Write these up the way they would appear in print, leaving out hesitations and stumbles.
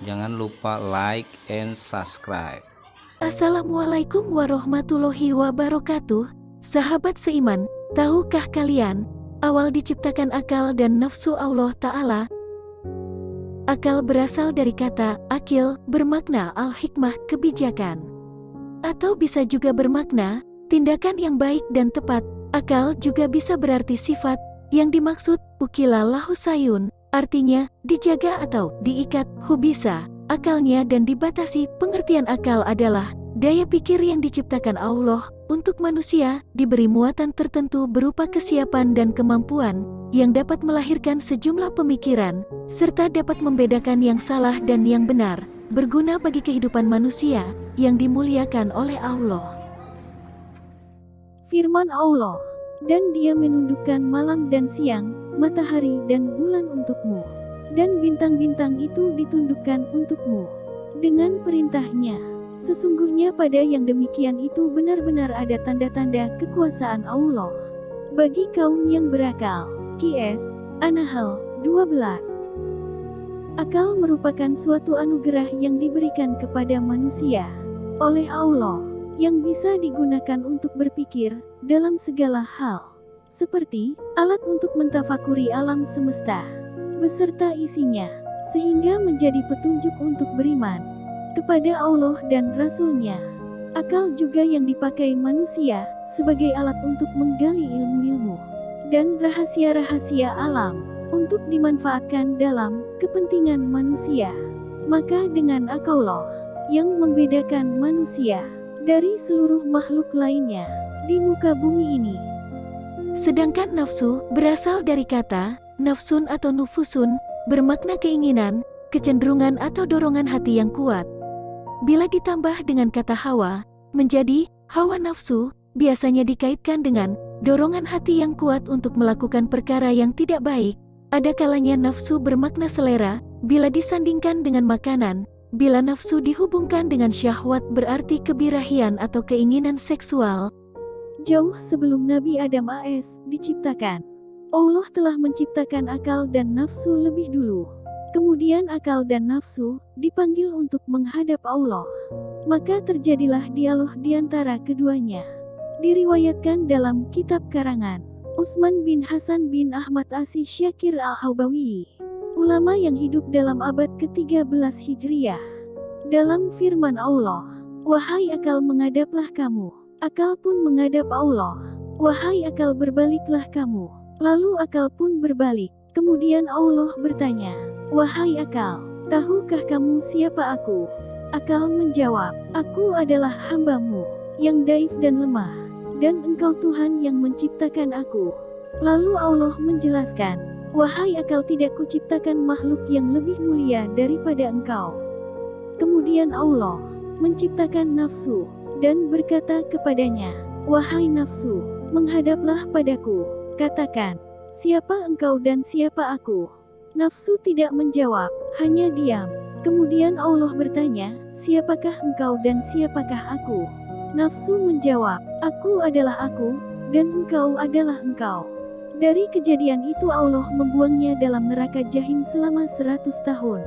Jangan lupa like and subscribe. Assalamualaikum warahmatullahi wabarakatuh. Sahabat seiman, tahukah kalian, awal diciptakan akal dan nafsu Allah Ta'ala? Akal berasal dari kata akil, bermakna al-hikmah, kebijakan. Atau bisa juga bermakna tindakan yang baik dan tepat. Akal juga bisa berarti sifat, yang dimaksud ukila lahu sayun, artinya dijaga atau diikat, hubisa, akalnya dan dibatasi. Pengertian akal adalah daya pikir yang diciptakan Allah untuk manusia, diberi muatan tertentu berupa kesiapan dan kemampuan yang dapat melahirkan sejumlah pemikiran, serta dapat membedakan yang salah dan yang benar, berguna bagi kehidupan manusia yang dimuliakan oleh Allah. Firman Allah, dan Dia menundukkan malam dan siang, matahari dan bulan untukmu, dan bintang-bintang itu ditundukkan untukmu dengan perintahnya. Sesungguhnya pada yang demikian itu benar-benar ada tanda-tanda kekuasaan Allah bagi kaum yang berakal. Qs. An-Nahl 12. Akal merupakan suatu anugerah yang diberikan kepada manusia oleh Allah, yang bisa digunakan untuk berpikir dalam segala hal, seperti alat untuk mentafakuri alam semesta beserta isinya, sehingga menjadi petunjuk untuk beriman kepada Allah dan Rasul-Nya. Akal juga yang dipakai manusia sebagai alat untuk menggali ilmu-ilmu dan rahasia-rahasia alam untuk dimanfaatkan dalam kepentingan manusia. Maka dengan akallah yang membedakan manusia dari seluruh makhluk lainnya di muka bumi ini. Sedangkan nafsu berasal dari kata nafsun atau nufusun, bermakna keinginan, kecenderungan atau dorongan hati yang kuat. Bila ditambah dengan kata hawa, menjadi hawa nafsu, biasanya dikaitkan dengan dorongan hati yang kuat untuk melakukan perkara yang tidak baik. Ada kalanya nafsu bermakna selera, bila disandingkan dengan makanan. Bila nafsu dihubungkan dengan syahwat berarti kebirahian atau keinginan seksual. Jauh sebelum Nabi Adam AS diciptakan, Allah telah menciptakan akal dan nafsu lebih dulu. Kemudian akal dan nafsu dipanggil untuk menghadap Allah. Maka terjadilah dialog di antara keduanya. Diriwayatkan dalam kitab karangan Utsman bin Hasan bin Ahmad As-Syakir Al-Haubawi, ulama yang hidup dalam abad ke-13 Hijriah. Dalam firman Allah, wahai akal menghadaplah kamu, akal pun menghadap Allah. Wahai akal berbaliklah kamu, lalu akal pun berbalik. Kemudian Allah bertanya, wahai akal, tahukah kamu siapa aku? Akal menjawab, aku adalah hambamu, yang daif dan lemah, dan engkau Tuhan yang menciptakan aku. Lalu Allah menjelaskan, wahai akal tidak kuciptakan makhluk yang lebih mulia daripada engkau. Kemudian Allah menciptakan nafsu, dan berkata kepadanya, wahai nafsu, menghadaplah padaku, katakan, siapa engkau dan siapa aku? Nafsu tidak menjawab, hanya diam. Kemudian Allah bertanya, siapakah engkau dan siapakah aku? Nafsu menjawab, aku adalah aku, dan engkau adalah engkau. Dari kejadian itu Allah membuangnya dalam neraka Jahim selama 100 tahun.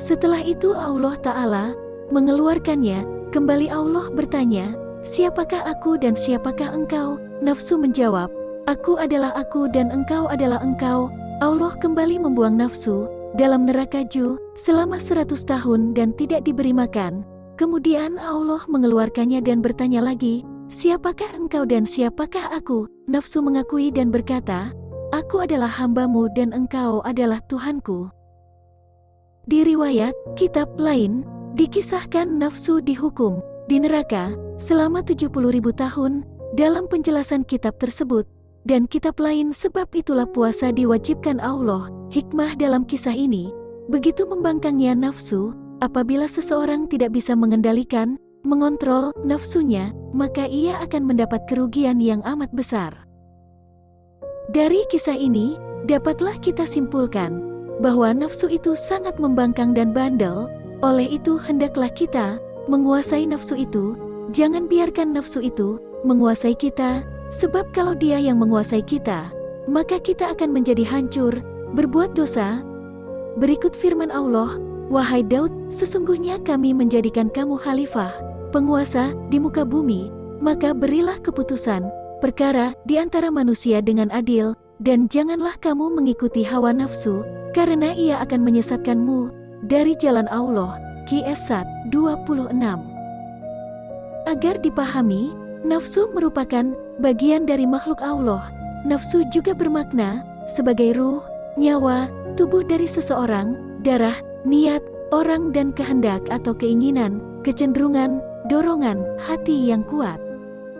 Setelah itu Allah Ta'ala mengeluarkannya. Kembali Allah bertanya, siapakah aku dan siapakah engkau? Nafsu menjawab, aku adalah aku dan engkau adalah engkau. Allah kembali membuang nafsu dalam neraka Ju selama 100 tahun dan tidak diberi makan. Kemudian Allah mengeluarkannya dan bertanya lagi, siapakah engkau dan siapakah aku? Nafsu mengakui dan berkata, aku adalah hambamu dan engkau adalah Tuhanku. Di riwayat kitab lain, dikisahkan nafsu dihukum di neraka selama 70.000 tahun dalam penjelasan kitab tersebut. Dan kitab lain, sebab itulah puasa diwajibkan Allah. Hikmah dalam kisah ini, begitu membangkangnya nafsu, apabila seseorang tidak bisa mengendalikan, mengontrol nafsunya, maka ia akan mendapat kerugian yang amat besar. Dari kisah ini, dapatlah kita simpulkan bahwa nafsu itu sangat membangkang dan bandel. Oleh itu hendaklah kita menguasai nafsu itu. Jangan biarkan nafsu itu menguasai kita, sebab kalau dia yang menguasai kita, maka kita akan menjadi hancur, berbuat dosa. Berikut firman Allah Wahai Daud, sesungguhnya kami menjadikan kamu khalifah, penguasa di muka bumi, maka berilah keputusan perkara di antara manusia dengan adil, dan janganlah kamu mengikuti hawa nafsu, karena ia akan menyesatkanmu dari jalan Allah. Qs 26. Agar dipahami, nafsu merupakan bagian dari makhluk Allah. Nafsu juga bermakna sebagai ruh, nyawa, tubuh dari seseorang, darah, niat, orang dan kehendak atau keinginan, kecenderungan, dorongan, hati yang kuat.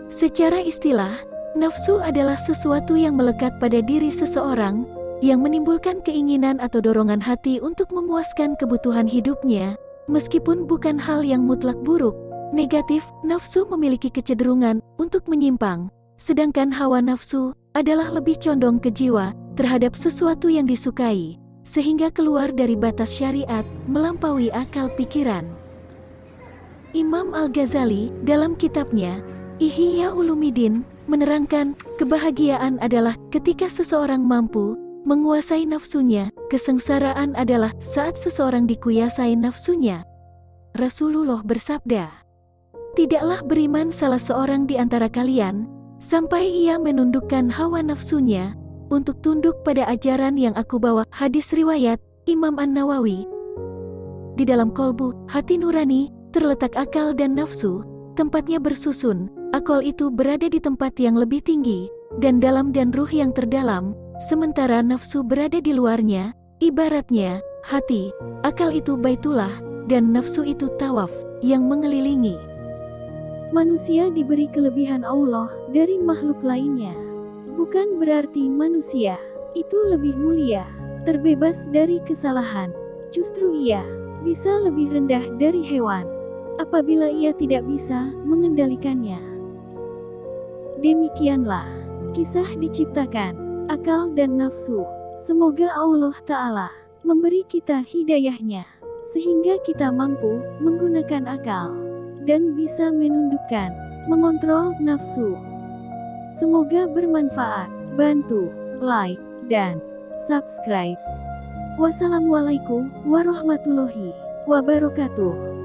Secara istilah, nafsu adalah sesuatu yang melekat pada diri seseorang, yang menimbulkan keinginan atau dorongan hati untuk memuaskan kebutuhan hidupnya, meskipun bukan hal yang mutlak buruk. Negatif, nafsu memiliki kecenderungan untuk menyimpang, sedangkan hawa nafsu adalah lebih condong ke jiwa terhadap sesuatu yang disukai, sehingga keluar dari batas syariat, melampaui akal pikiran. Imam Al-Ghazali dalam kitabnya Ihya Ulumuddin menerangkan, kebahagiaan adalah ketika seseorang mampu menguasai nafsunya, kesengsaraan adalah saat seseorang dikuasai nafsunya. Rasulullah bersabda, "Tidaklah beriman salah seorang di antara kalian sampai ia menundukkan hawa nafsunya untuk tunduk pada ajaran yang aku bawa." Hadis riwayat Imam An-Nawawi. Di dalam kolbu, hati nurani, terletak akal dan nafsu, tempatnya bersusun. Akal itu berada di tempat yang lebih tinggi dan dalam dan ruh yang terdalam, sementara nafsu berada di luarnya. Ibaratnya, hati, akal itu baitullah, dan nafsu itu tawaf yang mengelilingi. Manusia diberi kelebihan Allah dari makhluk lainnya. Bukan berarti manusia itu lebih mulia, terbebas dari kesalahan. Justru ia bisa lebih rendah dari hewan apabila ia tidak bisa mengendalikannya. Demikianlah kisah diciptakan akal dan nafsu. Semoga Allah Ta'ala memberi kita hidayahnya, sehingga kita mampu menggunakan akal dan bisa menundukkan, mengontrol nafsu. Semoga bermanfaat. Bantu like dan subscribe. Wassalamualaikum warahmatullahi wabarakatuh.